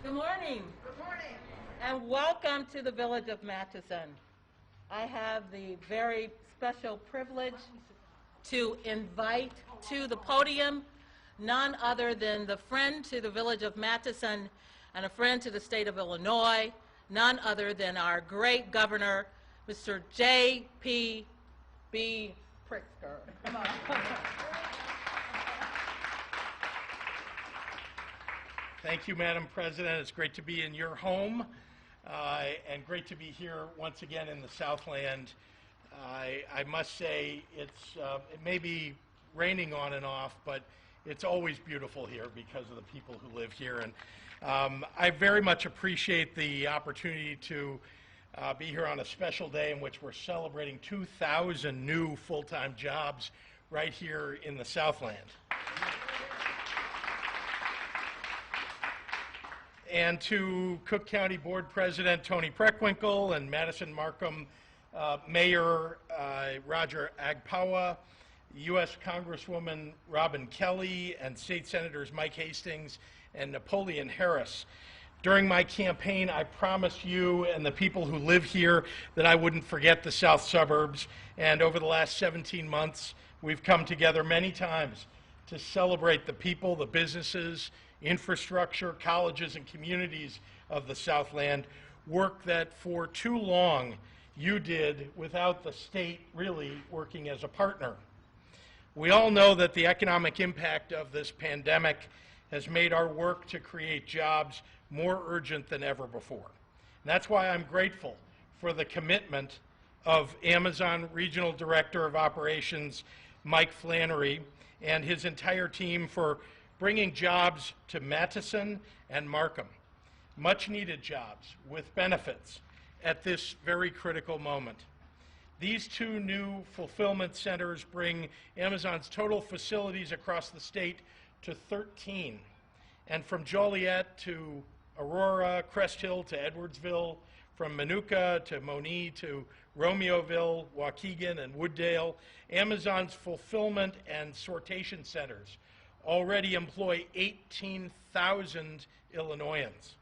Good morning. Good morning. And welcome to the Village of Matheson. I have the very special privilege to invite to the podium none other than the friend to the Village of Matheson and a friend to the state of Illinois, none other than our great governor, Mr. J.P.B. Pritzker. Come on. Thank you, Madam President. It's great to be in your home and great to be here once again in the Southland. I must say it may be raining on and off, but it's always beautiful here because of the people who live here. And I very much appreciate the opportunity to be here on a special day in which we're celebrating 2,000 new full-time jobs right here in the Southland. And to Cook County Board President Tony Preckwinkle and Madison Markham Mayor Roger Agpawa, U.S. Congresswoman Robin Kelly, and State Senators Mike Hastings and Napoleon Harris. During my campaign, I promised you and the people who live here that I wouldn't forget the South Suburbs, and over the last 17 months, we've come together many times to celebrate the people, the businesses, infrastructure, colleges, and communities of the Southland, work that for too long you did without the state really working as a partner. We all know that the economic impact of this pandemic has made our work to create jobs more urgent than ever before. And that's why I'm grateful for the commitment of Amazon Regional Director of Operations Mike Flannery and his entire team for bringing jobs to Matheson and Markham, much needed jobs with benefits at this very critical moment. These two new fulfillment centers bring Amazon's total facilities across the state to 13, and from Joliet to Aurora, Crest Hill to Edwardsville, from Manuka to Monee to Romeoville, Waukegan, and Wooddale, Amazon's fulfillment and sortation centers already employ 18,000 Illinoisans.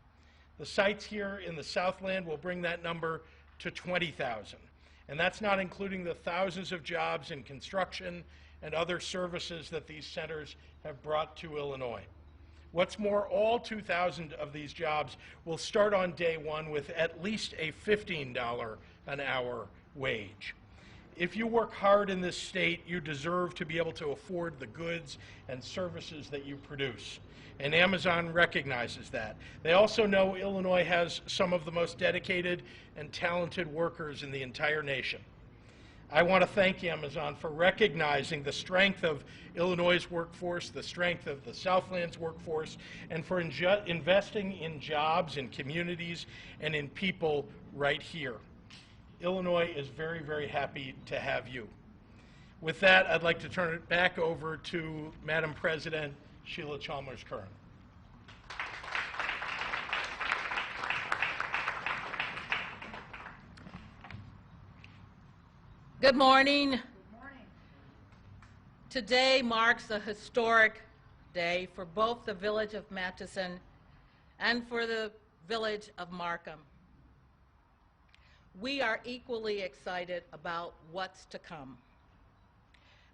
The sites here in the Southland will bring that number to 20,000. And that's not including the thousands of jobs in construction and other services that these centers have brought to Illinois. What's more, all 2,000 of these jobs will start on day one with at least a $15 an hour wage. If you work hard in this state, you deserve to be able to afford the goods and services that you produce. And Amazon recognizes that. They also know Illinois has some of the most dedicated and talented workers in the entire nation. I want to thank Amazon for recognizing the strength of Illinois' workforce, the strength of the Southland's workforce, and for investing in jobs, in communities, and in people right here. Illinois is very, very happy to have you. With that, I'd like to turn it back over to Madam President Sheila Chalmers-Curran. Good morning. Good morning. Today marks a historic day for both the Village of Matheson and for the Village of Markham. We are equally excited about what's to come.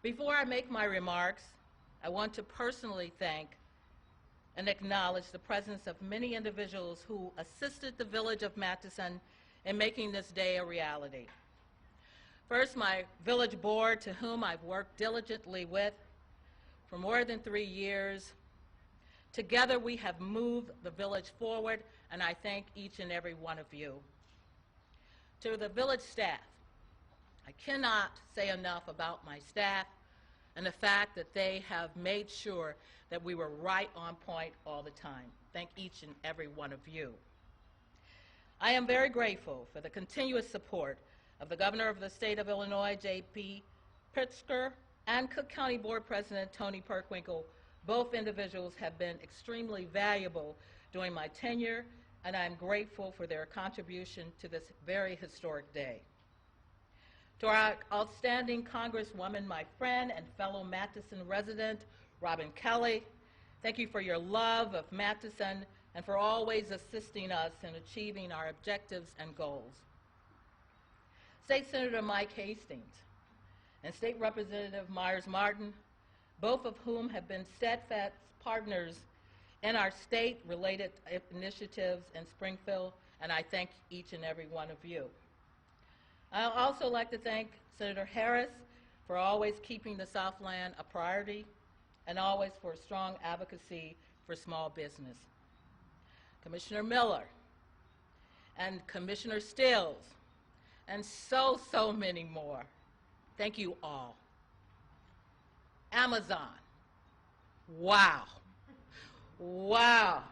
Before I make my remarks, I want to personally thank and acknowledge the presence of many individuals who assisted the Village of Matheson in making this day a reality. First, my village board, to whom I've worked diligently with for more than 3 years. Together we have moved the village forward, and I thank each and every one of you. To the village staff, I cannot say enough about my staff and the fact that they have made sure that we were right on point all the time. Thank each and every one of you. I am very grateful for the continuous support of the Governor of the State of Illinois, J.P. Pritzker, and Cook County Board President Tony Preckwinkle. Both individuals have been extremely valuable during my tenure, and I'm grateful for their contribution to this very historic day. To our outstanding Congresswoman, my friend and fellow Matheson resident, Robin Kelly, thank you for your love of Matheson, and for always assisting us in achieving our objectives and goals. State Senator Mike Hastings and State Representative Myers Martin, both of whom have been steadfast partners in our state-related initiatives in Springfield, and I thank each and every one of you. I'd also like to thank Senator Harris for always keeping the Southland a priority and always for strong advocacy for small business. Commissioner Miller and Commissioner Stills and so many more. Thank you all. Amazon. Wow. Wow.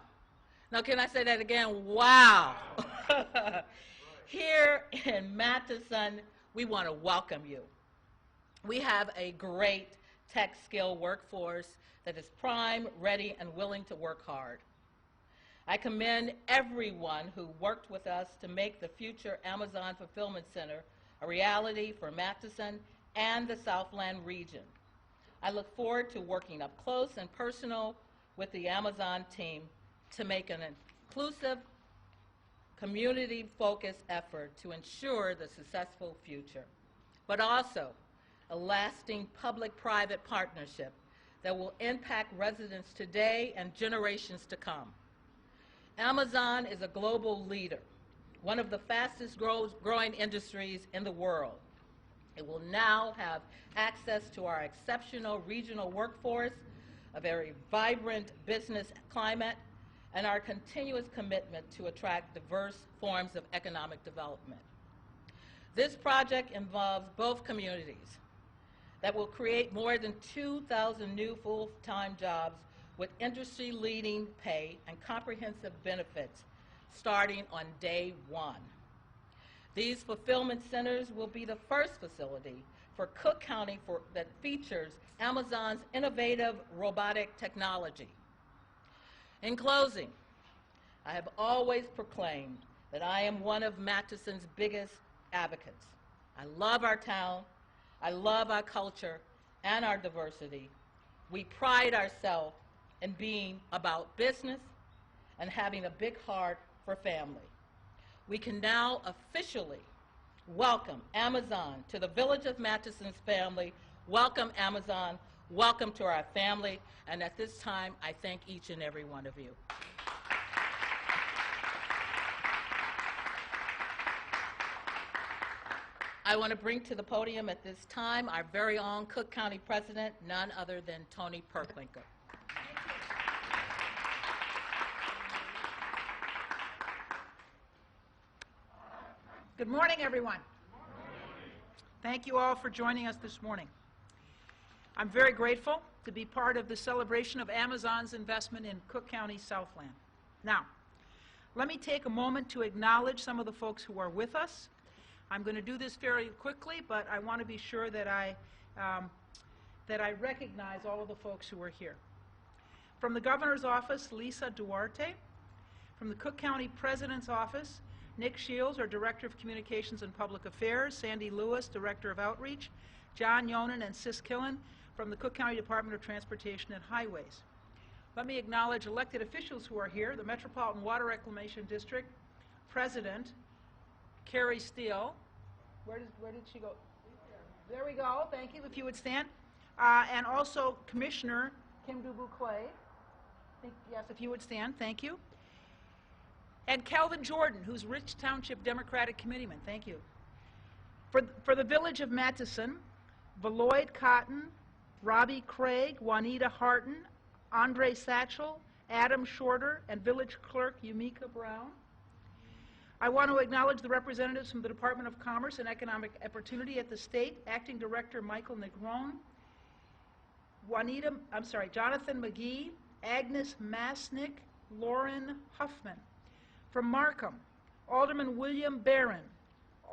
Now, can I say that again? Wow. Here in Madison, we want to welcome you. We have a great tech skill workforce that is prime, ready, and willing to work hard. I commend everyone who worked with us to make the future Amazon Fulfillment Center a reality for Madison and the Southland region. I look forward to working up close and personal with the Amazon team to make an inclusive, community-focused effort to ensure the successful future, but also a lasting public-private partnership that will impact residents today and generations to come. Amazon is a global leader, one of the fastest growing industries in the world. It will now have access to our exceptional regional workforce, a very vibrant business climate, and our continuous commitment to attract diverse forms of economic development. This project involves both communities that will create more than 2,000 new full-time jobs with industry-leading pay and comprehensive benefits starting on day one. These fulfillment centers will be the first facility for Cook County that features Amazon's innovative robotic technology. In closing, I have always proclaimed that I am one of Madison's biggest advocates. I love our town, I love our culture and our diversity. We pride ourselves in being about business and having a big heart for family. We can now officially welcome Amazon to the Village of Madison's family. Welcome, Amazon. Welcome to our family. And at this time, I thank each and every one of you. I want to bring to the podium at this time our very own Cook County President, none other than Tony Pritzker. Good morning, everyone. Thank you all for joining us this morning. I'm very grateful to be part of the celebration of Amazon's investment in Cook County, Southland. Now, let me take a moment to acknowledge some of the folks who are with us. I'm going to do this very quickly, but I want to be sure that I recognize all of the folks who are here. From the Governor's Office, Lisa Duarte. From the Cook County President's Office, Nick Shields, our Director of Communications and Public Affairs, Sandy Lewis, Director of Outreach, John Yonan and Sis Killen from the Cook County Department of Transportation and Highways. Let me acknowledge elected officials who are here. The Metropolitan Water Reclamation District President, Carrie Steele. Where did she go? There we go. Thank you. If you would stand. And also Commissioner Kim Dubuclet. Yes, if you would stand. Thank you. And Calvin Jordan, who's Rich Township Democratic Committeeman. Thank you. For the Village of Madison, Valoyd Cotton, Robbie Craig, Juanita Harton, Andre Satchel, Adam Shorter, and Village Clerk Yumika Brown. I want to acknowledge the representatives from the Department of Commerce and Economic Opportunity at the state, Acting Director Michael Negron, Jonathan McGee, Agnes Masnick, Lauren Huffman. From Markham, Alderman William Barron,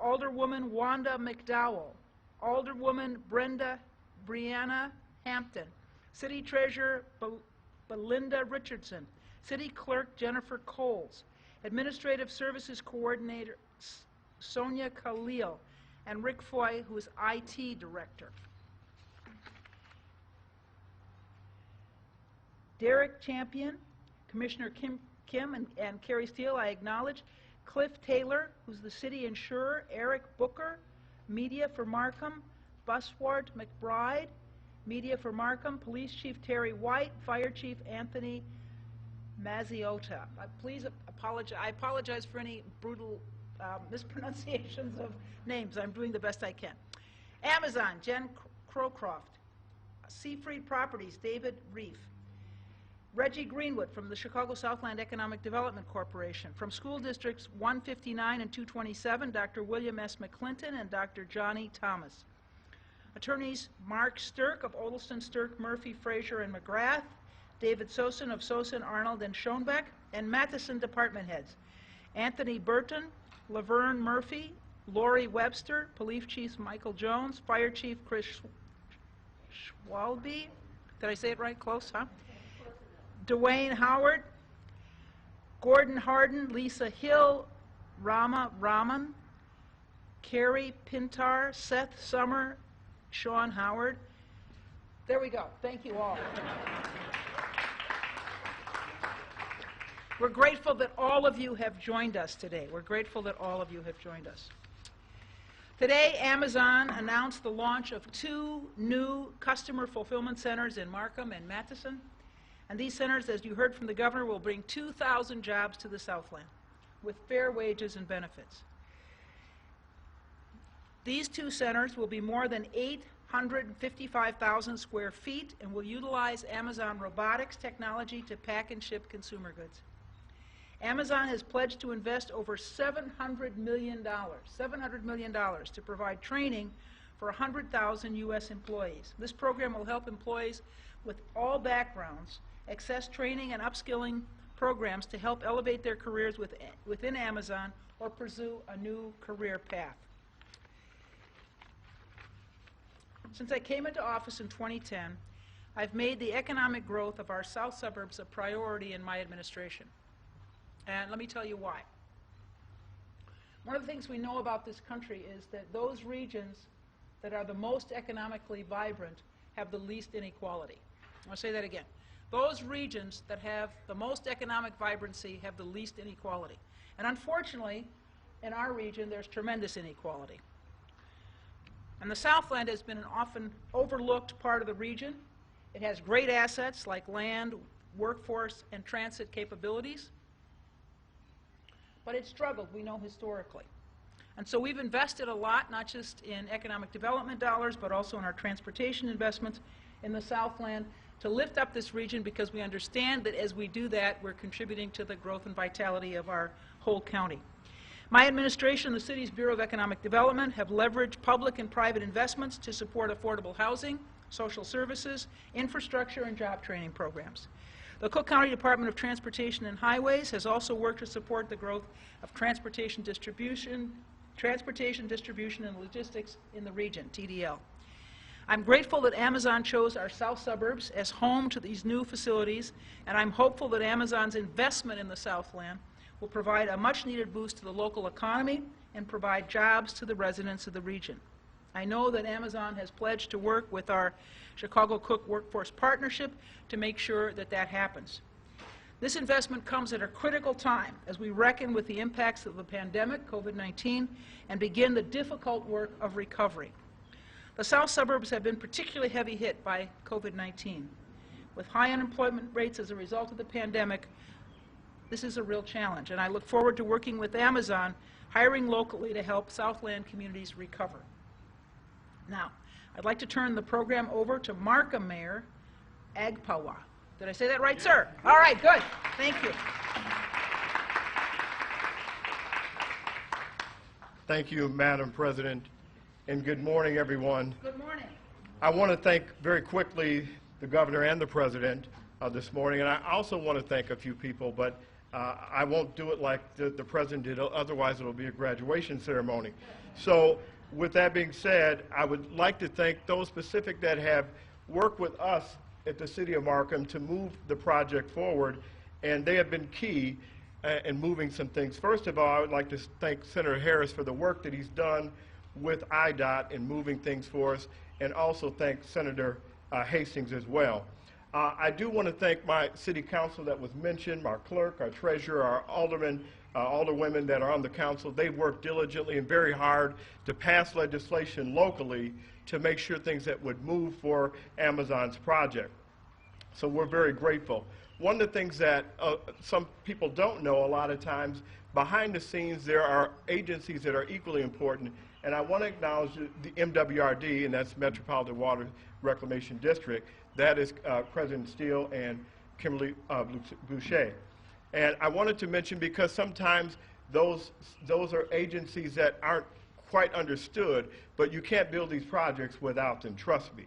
Alderwoman Wanda McDowell, Alderwoman Brianna Hampton, City Treasurer Belinda Richardson, City Clerk Jennifer Coles, Administrative Services Coordinator Sonia Khalil, and Rick Foy, who is IT Director. Derek Champion, Commissioner Kim and Carrie Steele, I acknowledge. Cliff Taylor, who's the city insurer. Eric Booker, Media for Markham. Buswart McBride, Media for Markham. Police Chief Terry White. Fire Chief Anthony Mazziota. I apologize for any brutal mispronunciations of names. I'm doing the best I can. Amazon, Jen Crowcroft. Seafried Properties, David Reef. Reggie Greenwood from the Chicago Southland Economic Development Corporation. From School Districts 159 and 227, Dr. William S. McClinton and Dr. Johnny Thomas. Attorneys Mark Stirk of Odelson, Stirk, Murphy, Frazier, and McGrath. David Sosin of Sosin, Arnold, and Schoenbeck. And Matheson department heads. Anthony Burton, Laverne Murphy, Lori Webster, Police Chief Michael Jones, Fire Chief Chris Schwalbe. Did I say it right? Close, huh? Dwayne Howard, Gordon Harden, Lisa Hill, Rama Raman, Carrie Pintar, Seth Summer, Sean Howard. There we go. Thank you all. We're grateful that all of you have joined us today. We're grateful that all of you have joined us. Today, Amazon announced the launch of 2 new customer fulfillment centers in Markham and Matheson. And these centers, as you heard from the governor, will bring 2,000 jobs to the Southland with fair wages and benefits. These 2 centers will be more than 855,000 square feet and will utilize Amazon robotics technology to pack and ship consumer goods. Amazon has pledged to invest over $700 million to provide training for 100,000 U.S. employees. This program will help employees with all backgrounds access training and upskilling programs to help elevate their careers within Amazon or pursue a new career path. Since I came into office in 2010, I've made the economic growth of our south suburbs a priority in my administration. And let me tell you why. One of the things we know about this country is that those regions that are the most economically vibrant have the least inequality. I'll say that again. Those regions that have the most economic vibrancy have the least inequality. And unfortunately, in our region, there's tremendous inequality. And the Southland has been an often overlooked part of the region. It has great assets like land, workforce, and transit capabilities. But it struggled, we know, historically. And so we've invested a lot, not just in economic development dollars, but also in our transportation investments in the Southland to lift up this region, because we understand that as we do that, we're contributing to the growth and vitality of our whole county. My administration and the city's Bureau of Economic Development have leveraged public and private investments to support affordable housing, social services, infrastructure, and job training programs. The Cook County Department of Transportation and Highways has also worked to support the growth of transportation distribution and logistics in the region, TDL. I'm grateful that Amazon chose our south suburbs as home to these new facilities, and I'm hopeful that Amazon's investment in the Southland will provide a much-needed boost to the local economy and provide jobs to the residents of the region. I know that Amazon has pledged to work with our Chicago Cook Workforce Partnership to make sure that that happens. This investment comes at a critical time as we reckon with the impacts of the pandemic, COVID-19, and begin the difficult work of recovery. The south suburbs have been particularly heavy hit by COVID-19. With high unemployment rates as a result of the pandemic, this is a real challenge, and I look forward to working with Amazon, hiring locally to help Southland communities recover. Now, I'd like to turn the program over to Markham Mayor Agpawa. Did I say that right, sir? All right, good. Thank you. Thank you, Madam President, and good morning, everyone. Good morning. I want to thank very quickly the Governor and the President this morning, and I also want to thank a few people, but I won't do it like the President did, otherwise it'll be a graduation ceremony. So with that being said, I would like to thank those specific that have worked with us at the City of Markham to move the project forward, and they have been key in moving some things. First of all, I would like to thank Senator Harris for the work that he's done with IDOT in moving things for us, and also thank Senator Hastings as well. I do want to thank my city council that was mentioned, our clerk, our treasurer, our aldermen, alderwomen that are on the council. They worked diligently and very hard to pass legislation locally to make sure things that would move for Amazon's project. So we're very grateful. One of the things that some people don't know a lot of times, behind the scenes there are agencies that are equally important, and I want to acknowledge the MWRD, and that's Metropolitan Water Reclamation District. That is President Steele and Kimberly Boucher. And I wanted to mention, because sometimes those are agencies that aren't quite understood, but you can't build these projects without them, trust me.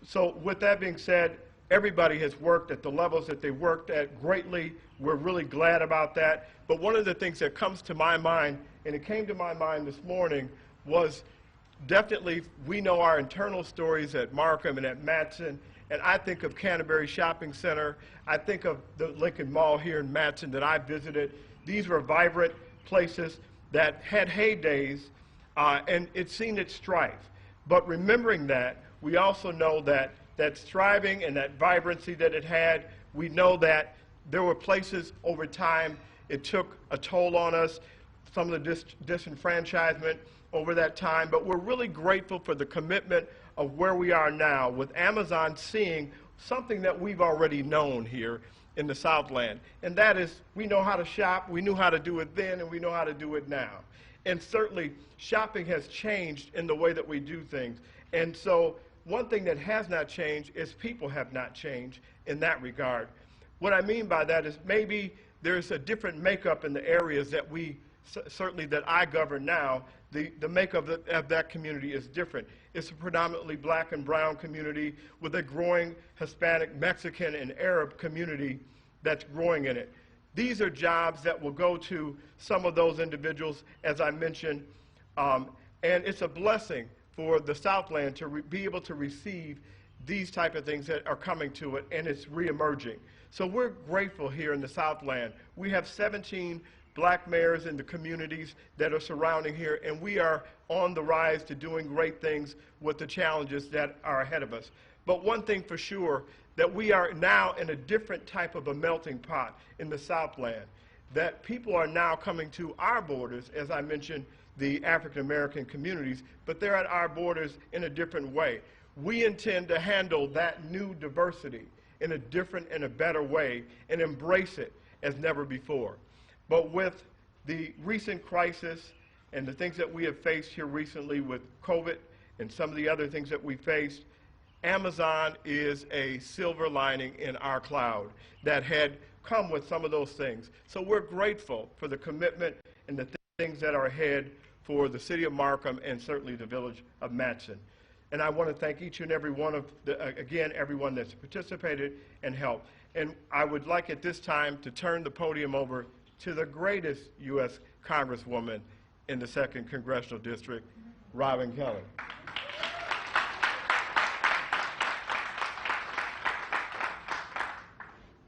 So with that being said, everybody has worked at the levels that they worked at greatly. We're really glad about that. But one of the things that comes to my mind, and it came to my mind this morning, was definitely we know our internal stories at Markham and at Matson, and I think of Canterbury Shopping Center. I think of the Lincoln Mall here in Matson that I visited. These were vibrant places that had heydays, and it's seen its strife. But remembering that, we also know that that striving and that vibrancy that it had, we know that there were places over time it took a toll on us, some of the disenfranchisement over that time, but we're really grateful for the commitment of where we are now with Amazon seeing something that we've already known here in the Southland, and that is we know how to shop, we knew how to do it then, and we know how to do it now. And certainly shopping has changed in the way that we do things, and so one thing that has not changed is people have not changed in that regard. What I mean by that is maybe there's a different makeup in the areas that we, certainly that I govern now, the makeup of that community is different. It's a predominantly black and brown community with a growing Hispanic, Mexican, and Arab community that's growing in it. These are jobs that will go to some of those individuals, as I mentioned, and it's a blessing for the Southland to be able to receive these type of things that are coming to it, and it's reemerging. So we're grateful here in the Southland. We have 17 black mayors in the communities that are surrounding here, and we are on the rise to doing great things with the challenges that are ahead of us. But one thing for sure, that we are now in a different type of a melting pot in the Southland, that people are now coming to our borders, as I mentioned, the African American communities, but they're at our borders in a different way. We intend to handle that new diversity in a different and a better way and embrace it as never before. But with the recent crisis and the things that we have faced here recently with COVID and some of the other things that we faced, Amazon is a silver lining in our cloud that had come with some of those things. So we're grateful for the commitment and the things that are ahead for the city of Markham and certainly the village of Matson. And I want to thank each and every one of, again, everyone that's participated and helped. And I would like at this time to turn the podium over to the greatest U.S. Congresswoman in the 2nd Congressional District, Robin Kelly.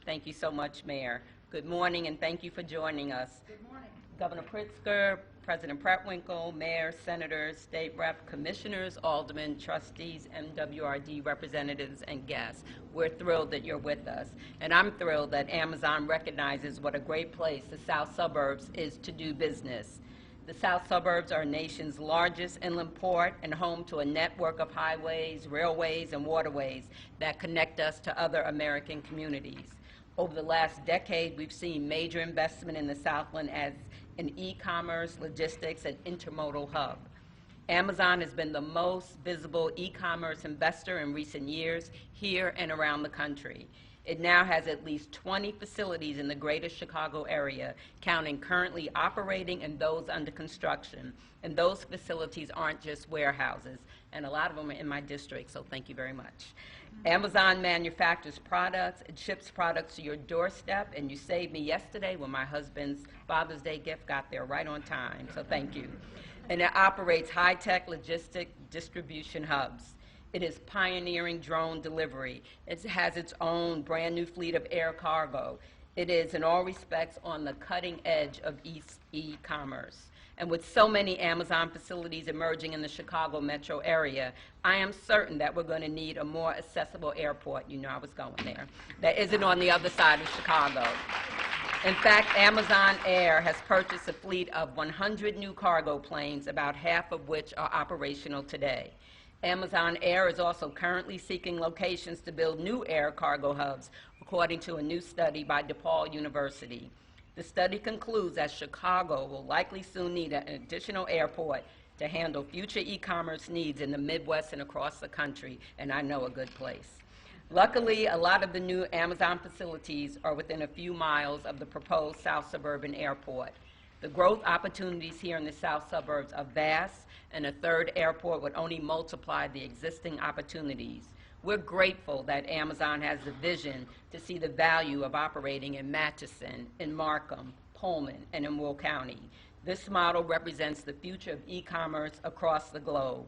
Thank you so much, Mayor. Good morning, and thank you for joining us. Good morning. Governor Pritzker, President Preckwinkle, Mayor, Senators, State Rep, Commissioners, Aldermen, Trustees, MWRD representatives, and guests. We're thrilled that you're with us. And I'm thrilled that Amazon recognizes what a great place the South Suburbs is to do business. The South Suburbs are our nation's largest inland port and home to a network of highways, railways, and waterways that connect us to other American communities. Over the last decade, we've seen major investment in the Southland as an e-commerce, logistics, and intermodal hub. Amazon has been the most visible e-commerce investor in recent years here and around the country. It now has at least 20 facilities in the greater Chicago area, counting currently operating and those under construction. And those facilities aren't just warehouses, and a lot of them are in my district, so thank you very much. Amazon manufactures products, it ships products to your doorstep, and you saved me yesterday when my husband's Father's Day gift got there right on time, so thank you. And it operates high-tech logistic distribution hubs. It is pioneering drone delivery. It has its own brand new fleet of air cargo. It is, in all respects, on the cutting edge of e-commerce. And with so many Amazon facilities emerging in the Chicago metro area, I am certain that we're going to need a more accessible airport, you know I was going there, that isn't on the other side of Chicago. In fact, Amazon Air has purchased a fleet of 100 new cargo planes, about half of which are operational today. Amazon Air is also currently seeking locations to build new air cargo hubs, according to a new study by DePaul University. The study concludes that Chicago will likely soon need an additional airport to handle future e-commerce needs in the Midwest and across the country, and I know a good place. Luckily, a lot of the new Amazon facilities are within a few miles of the proposed South Suburban Airport. The growth opportunities here in the South Suburbs are vast, and a third airport would only multiply the existing opportunities. We're grateful that Amazon has the vision to see the value of operating in Matteson, in Markham, Pullman, and in Will County. This model represents the future of e-commerce across the globe.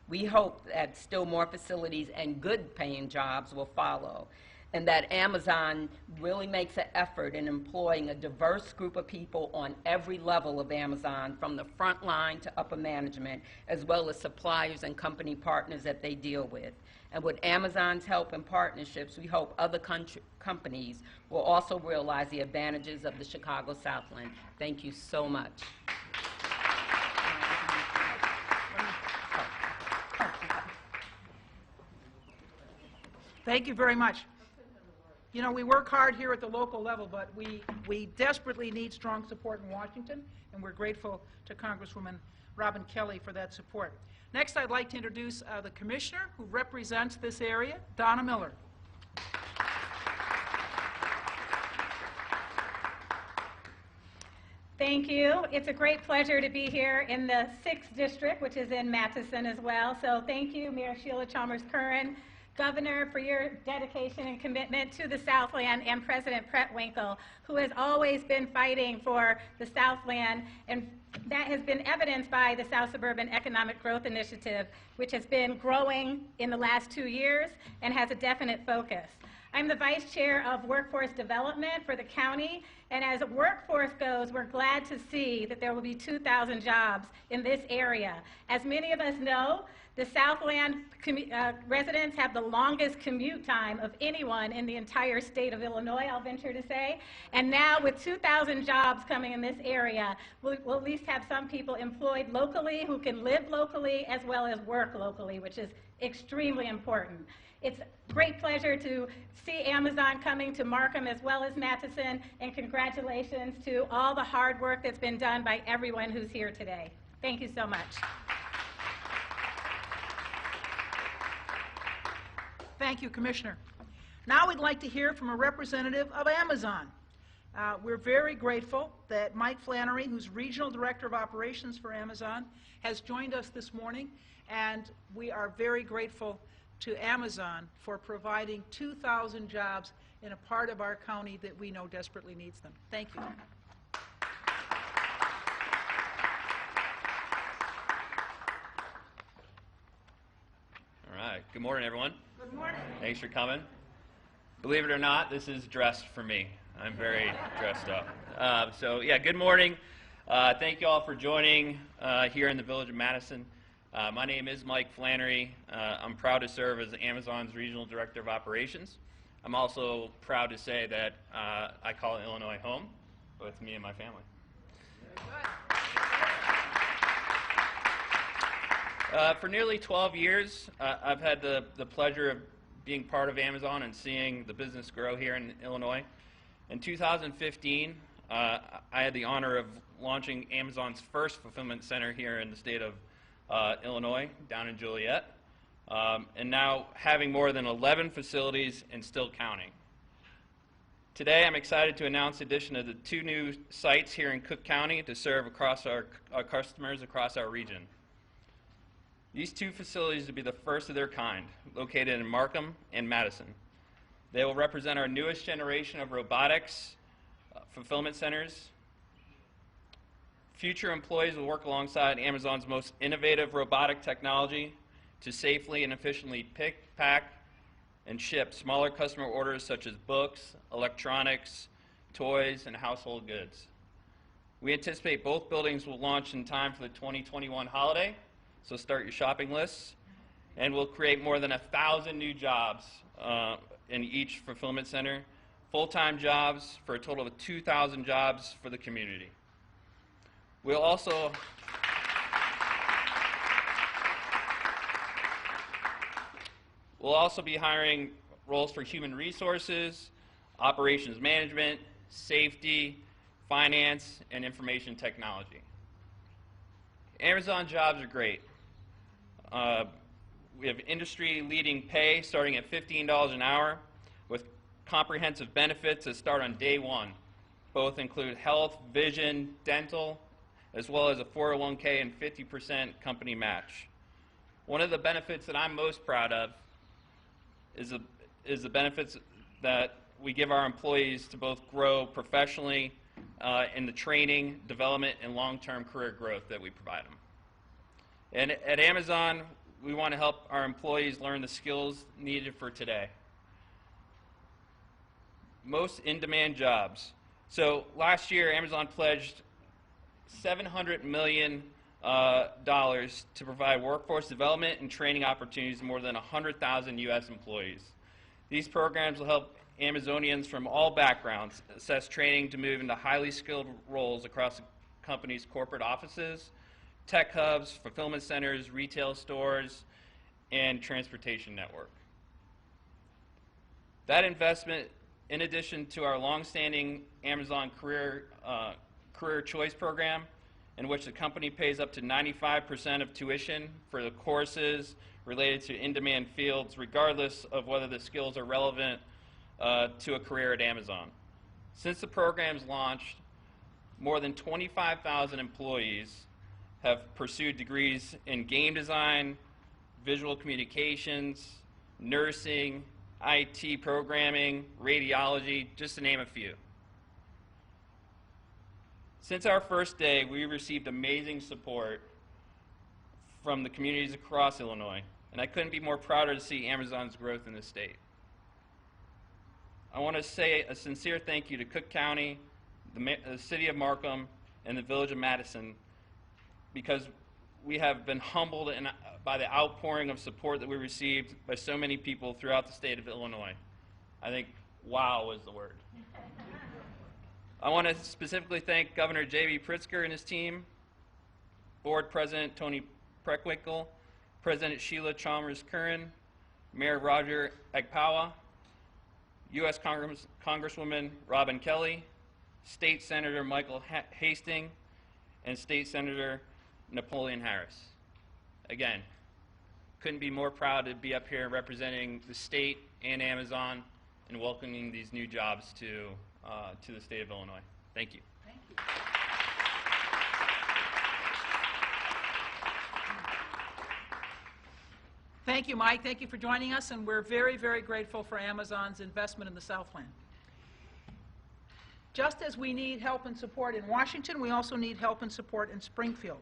We hope that still more facilities and good-paying jobs will follow, and that Amazon really makes an effort in employing a diverse group of people on every level of Amazon, from the front line to upper management, as well as suppliers and company partners that they deal with. And with Amazon's help and partnerships, we hope other companies will also realize the advantages of the Chicago Southland. Thank you so much. Thank you very much. You know, we work hard here at the local level, but we desperately need strong support in Washington, and we're grateful to Congresswoman Robin Kelly for that support. Next, I'd like to introduce the commissioner who represents this area, Donna Miller. Thank you. It's a great pleasure to be here in the 6th District, which is in Matteson as well. So thank you, Mayor Sheila Chalmers-Curran, Governor, for your dedication and commitment to the Southland, and President Prettwinkle, who has always been fighting for the Southland, and that has been evidenced by the South Suburban Economic Growth Initiative, which has been growing in the last 2 years and has a definite focus. I'm the Vice Chair of Workforce Development for the county, and as workforce goes, we're glad to see that there will be 2,000 jobs in this area. As many of us know, the Southland residents have the longest commute time of anyone in the entire state of Illinois, I'll venture to say. And now with 2,000 jobs coming in this area, we'll at least have some people employed locally who can live locally as well as work locally, which is extremely important. It's a great pleasure to see Amazon coming to Markham as well as Matteson, and congratulations to all the hard work that's been done by everyone who's here today. Thank you so much. Thank you, Commissioner. Now we'd like to hear from a representative of Amazon. We're very grateful that Mike Flannery, who's Regional Director of Operations for Amazon, has joined us this morning, and we are very grateful to Amazon for providing 2,000 jobs in a part of our county that we know desperately needs them. Thank you. All right. Good morning, everyone. Good morning. Thanks for coming. Believe it or not, this is dressed for me. I'm very dressed up. So, yeah, good morning. Thank you all for joining here in the village of Matteson. My name is Mike Flannery. I'm proud to serve as Amazon's Regional Director of Operations. I'm also proud to say that I call Illinois home with me and my family. For nearly 12 years, I've had the pleasure of being part of Amazon and seeing the business grow here in Illinois. In 2015, I had the honor of launching Amazon's first fulfillment center here in the state of Illinois, down in Joliet, and now having more than 11 facilities and still counting. Today, I'm excited to announce the addition of the 2 new sites here in Cook County to serve across our customers across our region. These 2 facilities will be the first of their kind, located in Markham and Matteson. They will represent our newest generation of robotics fulfillment centers. Future employees will work alongside Amazon's most innovative robotic technology to safely and efficiently pick, pack, and ship smaller customer orders such as books, electronics, toys, and household goods. We anticipate both buildings will launch in time for the 2021 holiday, so start your shopping lists. And we'll create more than 1,000 new jobs in each fulfillment center, full-time jobs for a total of 2,000 jobs for the community. We'll also be hiring roles for human resources, operations management, safety, finance, and information technology. Amazon jobs are great. We have industry-leading pay starting at $15 an hour with comprehensive benefits that start on day one. Both include health, vision, dental, as well as a 401k and 50% company match. One of the benefits that I'm most proud of is the benefits that we give our employees to both grow professionally in the training, development, and long-term career growth that we provide them. And at Amazon, we want to help our employees learn the skills needed for today. Most in-demand jobs. So last year, Amazon pledged $700 million to provide workforce development and training opportunities to more than 100,000 U.S. employees. These programs will help Amazonians from all backgrounds assess training to move into highly skilled roles across the company's corporate offices, tech hubs, fulfillment centers, retail stores, and transportation network. That investment, in addition to our longstanding Amazon Career Choice program, in which the company pays up to 95% of tuition for the courses related to in-demand fields, regardless of whether the skills are relevant to a career at Amazon. Since the program's launched, more than 25,000 employees have pursued degrees in game design, visual communications, nursing, IT programming, radiology, just to name a few. Since our first day, we received amazing support from the communities across Illinois, and I couldn't be more prouder to see Amazon's growth in the state. I want to say a sincere thank you to Cook County, the City of Markham, and the Village of Madison, because we have been humbled by the outpouring of support that we received by so many people throughout the state of Illinois. I think wow is the word. I want to specifically thank Governor J.B. Pritzker and his team, Board President Tony Preckwinkle, President Sheila Chalmers Curran, Mayor Roger Agpawa, U.S. Congresswoman Robin Kelly, State Senator Michael Hastings, and State Senator Napoleon Harris. Again, couldn't be more proud to be up here representing the state and Amazon and welcoming these new jobs to the state of Illinois. Thank you. Thank you. Thank you, Mike. Thank you for joining us, and we're very, very grateful for Amazon's investment in the Southland. Just as we need help and support in Washington, we also need help and support in Springfield.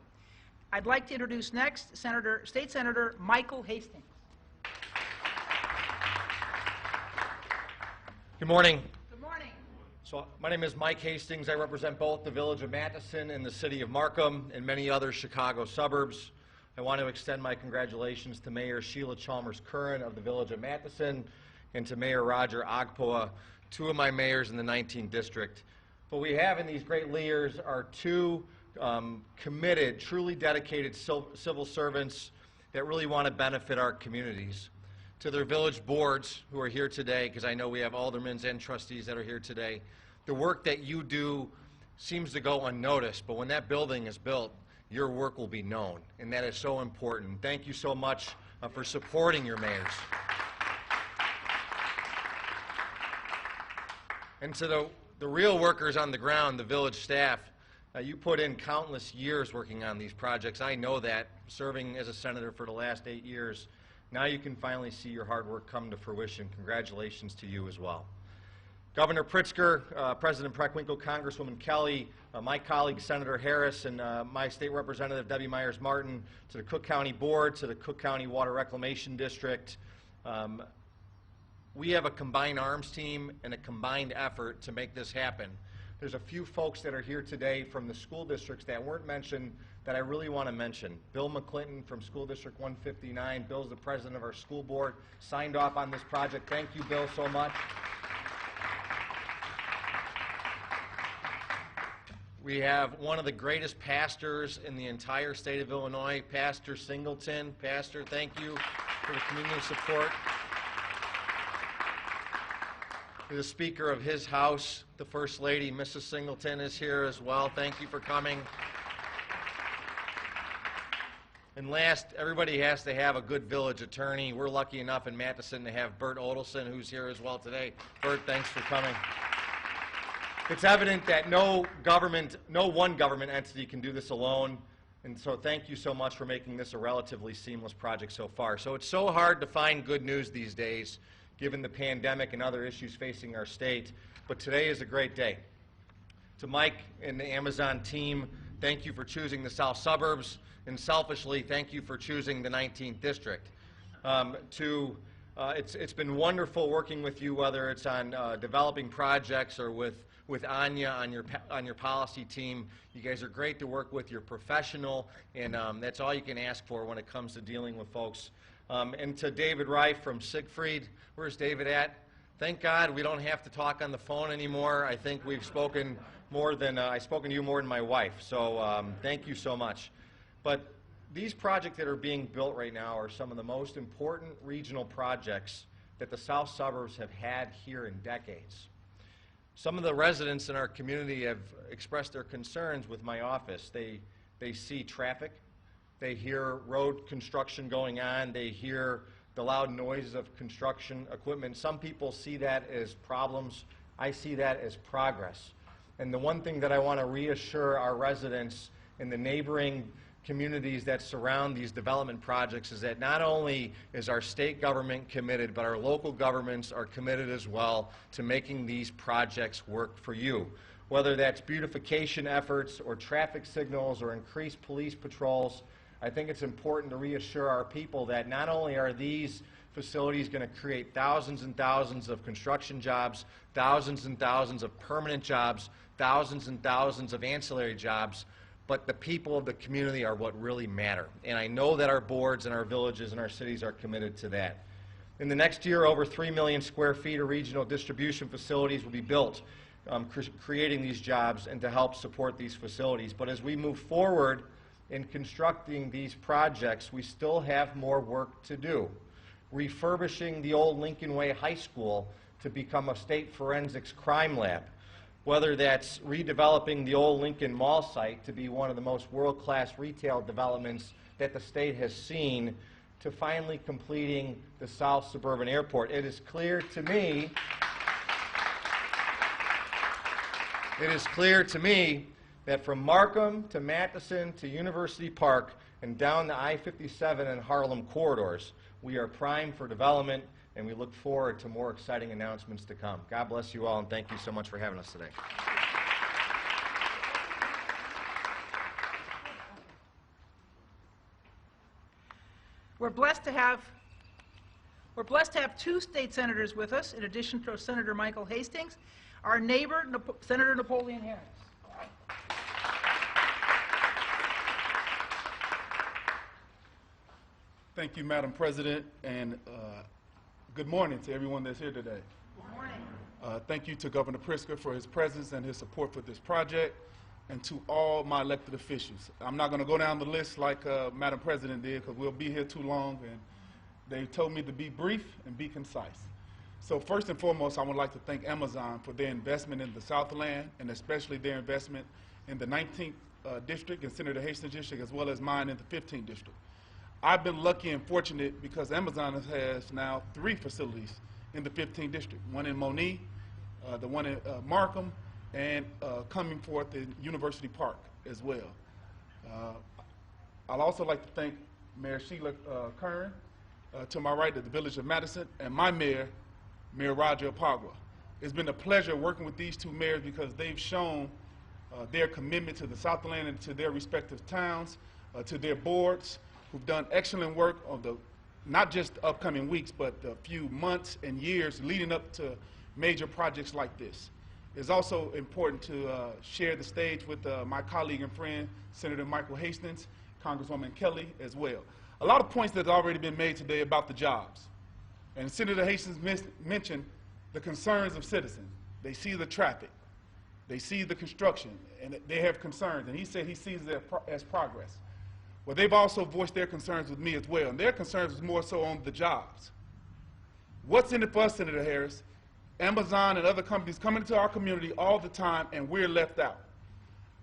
I'd like to introduce next State Senator Michael Hastings. Good morning. Good morning. So my name is Mike Hastings. I represent both the Village of Madison and the City of Markham and many other Chicago suburbs. I want to extend my congratulations to Mayor Sheila Chalmers Curran of the Village of Madison and to Mayor Roger Agpawa, two of my mayors in the 19th District. What we have in these great leaders are two committed, truly dedicated civil servants that really want to benefit our communities. To their village boards who are here today, because I know we have aldermen and trustees that are here today, the work that you do seems to go unnoticed, but when that building is built, your work will be known, and that is so important. Thank you so much for supporting your mayors. And to the real workers on the ground, the village staff, you put in countless years working on these projects. I know that, serving as a senator for the last 8 years. Now you can finally see your hard work come to fruition. Congratulations to you as well. Governor Pritzker, President Preckwinkle, Congresswoman Kelly, my colleague Senator Harris, and my state representative Debbie Myers-Martin, to the Cook County Board, to the Cook County Water Reclamation District. We have a combined arms team and a combined effort to make this happen. there's a few folks that are here today from the school districts that weren't mentioned that I really want to mention. Bill McClinton from School District 159. Bill's the president of our school board, signed off on this project. Thank you, Bill, so much. We have one of the greatest pastors in the entire state of Illinois, Pastor Singleton. Pastor, thank you for the community support. The Speaker of his house, the First Lady, Mrs. Singleton, is here as well. Thank you for coming. And last, everybody has to have a good village attorney. We're lucky enough in Matheson to have Bert Odelson, who's here as well today. Bert, thanks for coming. It's evident that no one government entity can do this alone, and so thank you so much for making this a relatively seamless project so far. So it's so hard to find good news these days, given the pandemic and other issues facing our state, but today is a great day. To Mike and the Amazon team, thank you for choosing the South Suburbs, and selfishly, thank you for choosing the 19th District. It's been wonderful working with you, whether it's on developing projects or with Anya on your policy team. You guys are great to work with. You're professional, and that's all you can ask for when it comes to dealing with folks. And to David Reif from Siegfried, where's David at? Thank God we don't have to talk on the phone anymore. I think we've spoken more than, I've spoken to you more than my wife, so thank you so much. But these projects that are being built right now are some of the most important regional projects that the South Suburbs have had here in decades. Some of the residents in our community have expressed their concerns with my office. They see traffic, they hear road construction going on, they hear the loud noises of construction equipment. Some people see that as problems. I see that as progress. And the one thing that I want to reassure our residents in the neighboring communities that surround these development projects is that not only is our state government committed, but our local governments are committed as well to making these projects work for you. Whether that's beautification efforts or traffic signals or increased police patrols, I think it's important to reassure our people that not only are these facilities going to create thousands and thousands of construction jobs, thousands and thousands of permanent jobs, thousands and thousands of ancillary jobs, but the people of the community are what really matter. And I know that our boards and our villages and our cities are committed to that. In the next year, over 3 million square feet of regional distribution facilities will be built, creating these jobs and to help support these facilities. But as we move forward in constructing these projects, we still have more work to do. Refurbishing the old Lincoln Way High School to become a state forensics crime lab. Whether that's redeveloping the old Lincoln Mall site to be one of the most world-class retail developments that the state has seen, to finally completing the South Suburban Airport. It is clear to me that from Markham to Matheson to University Park and down the I-57 and Harlem corridors, we are primed for development, and we look forward to more exciting announcements to come. God bless you all, and thank you so much for having us today. We're blessed to have two state senators with us, in addition to Senator Michael Hastings, our neighbor, Senator Napoleon Harris. Thank you, Madam President, and good morning to everyone that's here today. Good morning. Thank you to Governor Pritzker for his presence and his support for this project, and to all my elected officials. I'm not going to go down the list like Madam President did, because we'll be here too long, and they told me to be brief and be concise. So first and foremost, I would like to thank Amazon for their investment in the Southland, and especially their investment in the 19th District and Senator Hastings District, as well as mine in the 15th District. I've been lucky and fortunate because Amazon has now 3 facilities in the 15th District, one in Monee, the one in Markham, and coming forth in University Park as well. I'd also like to thank Mayor Sheila Curran, to my right at the Village of Matheson, and my mayor, Mayor Roger Apagua. It's been a pleasure working with these 2 mayors because they've shown their commitment to the Southland and to their respective towns, to their boards, who've done excellent work on not just the upcoming weeks, but the few months and years leading up to major projects like this. It's also important to share the stage with my colleague and friend, Senator Michael Hastings, Congresswoman Kelly as well. A lot of points that have already been made today about the jobs. And Senator Hastings mentioned the concerns of citizens. They see the traffic. They see the construction, and they have concerns. And he said he sees it as progress. Well, they've also voiced their concerns with me as well, and their concerns is more so on the jobs. What's in it for us, Senator Harris? Amazon and other companies come into our community all the time, and we're left out.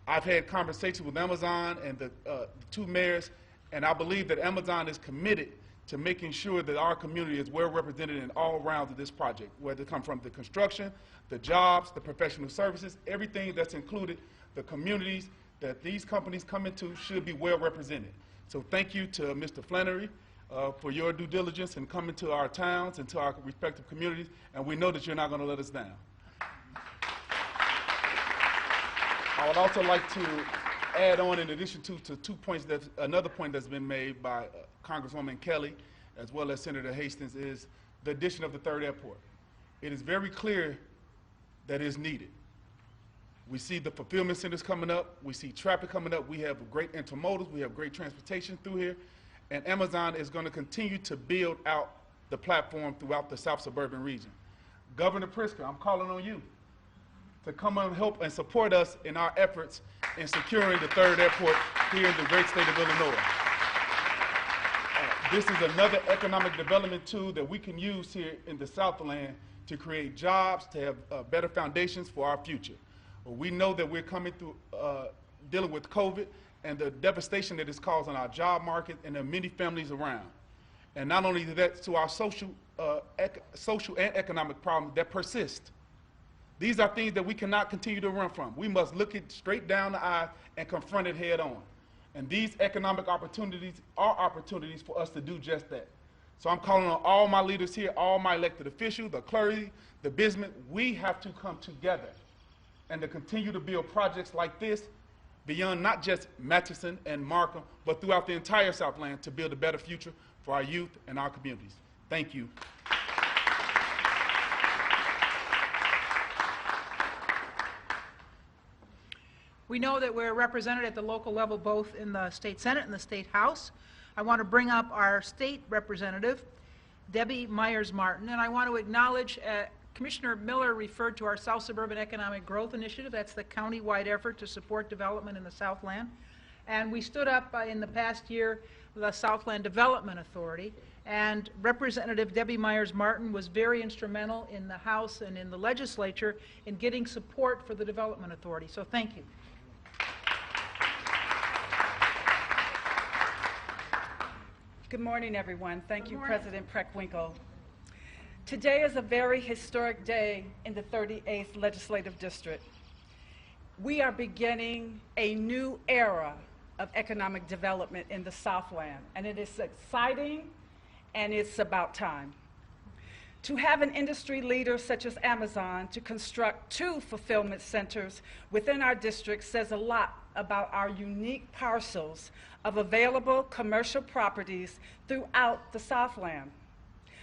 I've had conversations with Amazon and the two mayors, and I believe that Amazon is committed to making sure that our community is well represented in all rounds of this project, whether it comes from the construction, the jobs, the professional services, everything that's included, the communities that these companies come into should be well represented. So thank you to Mr. Flannery for your due diligence in coming to our towns and to our respective communities, and we know that you're not going to let us down. I would also like to add on, in addition to 2 points, another point that's been made by Congresswoman Kelly as well as Senator Hastings, is the addition of the third airport. It is very clear that it is needed. We see the fulfillment centers coming up. We see traffic coming up. We have great intermodals. We have great transportation through here. And Amazon is going to continue to build out the platform throughout the South Suburban region. Governor Pritzker, I'm calling on you to come and help and support us in our efforts in securing the third airport here in the great state of Illinois. This is another economic development tool that we can use here in the Southland to create jobs, to have better foundations for our future. We know that we're coming through dealing with COVID and the devastation that it's caused on our job market and the many families around. And not only that, to our social and economic problems that persist. These are things that we cannot continue to run from. We must look it straight down the eye and confront it head on. And these economic opportunities are opportunities for us to do just that. So I'm calling on all my leaders here, all my elected officials, the clergy, the businessmen. We have to come together and to continue to build projects like this beyond not just Matteson and Markham, but throughout the entire Southland to build a better future for our youth and our communities. Thank you. We know that we're represented at the local level both in the State Senate and the State House. I want to bring up our state representative, Debbie Myers-Martin, and I want to acknowledge Commissioner Miller referred to our South Suburban Economic Growth Initiative. That's the county-wide effort to support development in the Southland. And we stood up in the past year the Southland Development Authority, and Representative Debbie Myers-Martin was very instrumental in the House and in the legislature in getting support for the Development Authority. So thank you. Good morning, everyone. Thank you, President Preckwinkle. Today is a very historic day in the 38th Legislative District. We are beginning a new era of economic development in the Southland, and it is exciting, and it's about time. To have an industry leader such as Amazon to construct 2 fulfillment centers within our district says a lot about our unique parcels of available commercial properties throughout the Southland.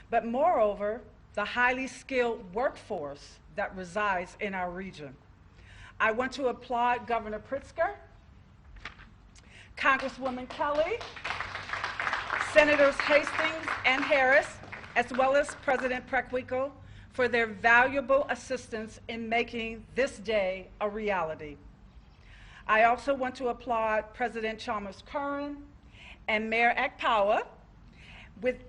But moreover, the highly skilled workforce that resides in our region. I want to applaud Governor Pritzker, Congresswoman Kelly, Senators Hastings and Harris, as well as President Preckwinkle for their valuable assistance in making this day a reality. I also want to applaud President Chalmers Curran and Mayor Akpawa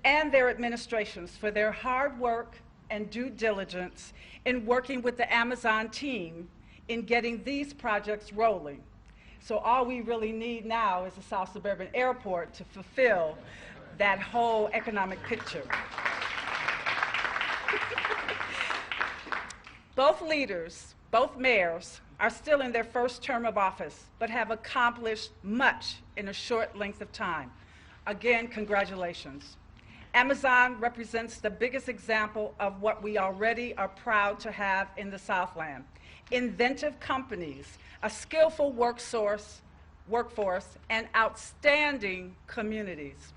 and their administrations for their hard work and due diligence in working with the Amazon team in getting these projects rolling. So all we really need now is a South Suburban Airport to fulfill that whole economic picture. Both leaders, both mayors, are still in their first term of office, but have accomplished much in a short length of time. Again, congratulations. Amazon represents the biggest example of what we already are proud to have in the Southland. Inventive companies, a skillful workforce, and outstanding communities.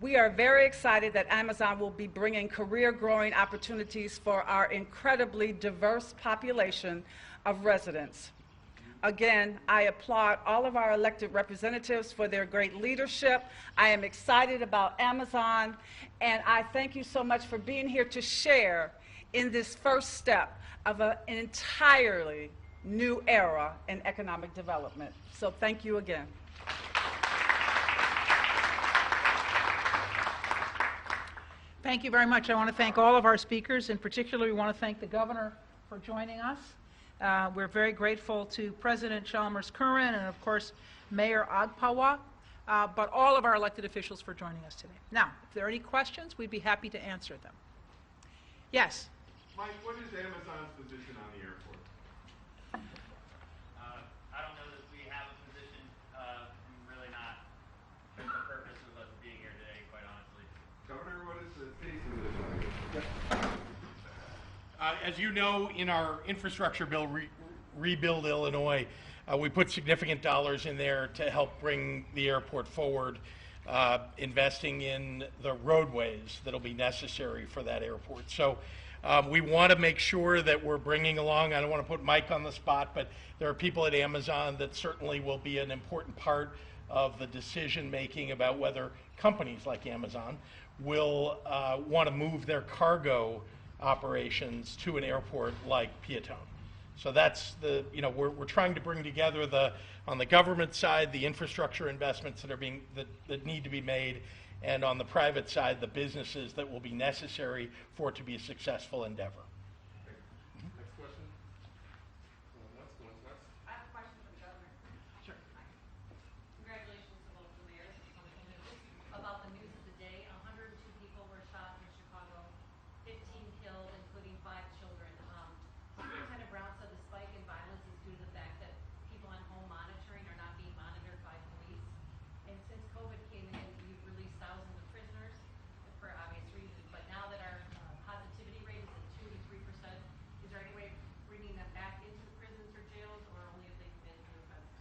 We are very excited that Amazon will be bringing career growing opportunities for our incredibly diverse population of residents. Again, I applaud all of our elected representatives for their great leadership. I am excited about Amazon, and I thank you so much for being here to share in this first step of an entirely new era in economic development. So thank you again. Thank you very much. I want to thank all of our speakers. In particular, we want to thank the governor for joining us. We're very grateful to President Chalmers Curran and, of course, Mayor Agpawa, but all of our elected officials for joining us today. Now, if there are any questions, we'd be happy to answer them. Yes? Mike, what is Amazon's position on the airport? I don't know that we have a position, really not the purpose of us being here today, quite honestly. Governor, what is the city's position on it? As you know, in our infrastructure bill, Rebuild Illinois, we put significant dollars in there to help bring the airport forward, investing in the roadways that'll be necessary for that airport. So we want to make sure that we're bringing along, I don't want to put Mike on the spot, but there are people at Amazon that certainly will be an important part of the decision making about whether companies like Amazon will want to move their cargo operations to an airport like Piatone. So that's the, we're trying to bring together on the government side, the infrastructure investments that need to be made, and on the private side, the businesses that will be necessary for it to be a successful endeavor. Next question. I have a question for the governor. Sure. Congratulations to both the mayors. About the news of the day, 102 people were shot in Chicago, 15 killed, including 5 children. Superintendent Brown said the spike in violence is due to the fact that people on home monitoring are not being monitored by police. And since COVID came in, we've released thousands of prisoners for obvious reasons. But now that our positivity rate is at 2 to 3%, is there any way of bringing them back into the prisons or jails, or only if they commit new offenses?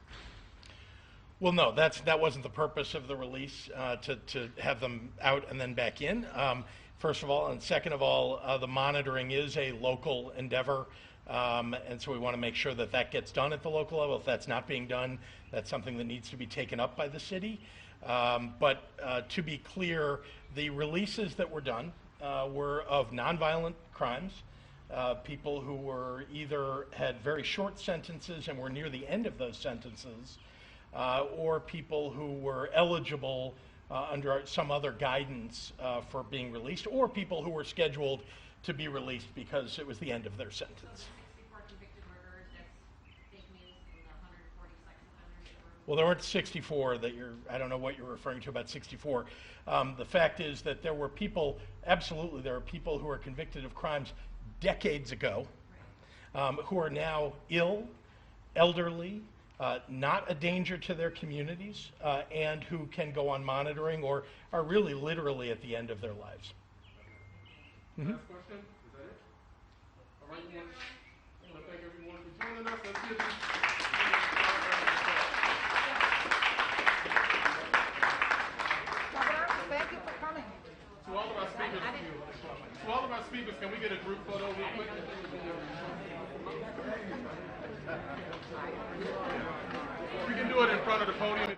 Well, no, that wasn't the purpose of the release, to have them out and then back in. First of all, and second of all, the monitoring is a local endeavor, and so we want to make sure that that gets done at the local level. If that's not being done, that's something that needs to be taken up by the city. But to be clear, the releases that were done were of nonviolent crimes, people who were either had very short sentences and were near the end of those sentences, or people who were eligible under some other guidance for being released, or people who were scheduled to be released because it was the end of their sentence. So the 64 convicted murderers, that's fake news, and the 140 sex offenders that were... Well, there weren't 64 I don't know what you're referring to about 64. The fact is that there were people, absolutely, there are people who were convicted of crimes decades ago, who are now ill, elderly, not a danger to their communities, and who can go on monitoring or are really literally at the end of their lives. Mm-hmm. Last question? Is that it? All right, I want to thank everyone for joining us. Let's give this. Governor, thank you for coming. To all of our speakers, can we get a group photo real quick? We can do it in front of the podium.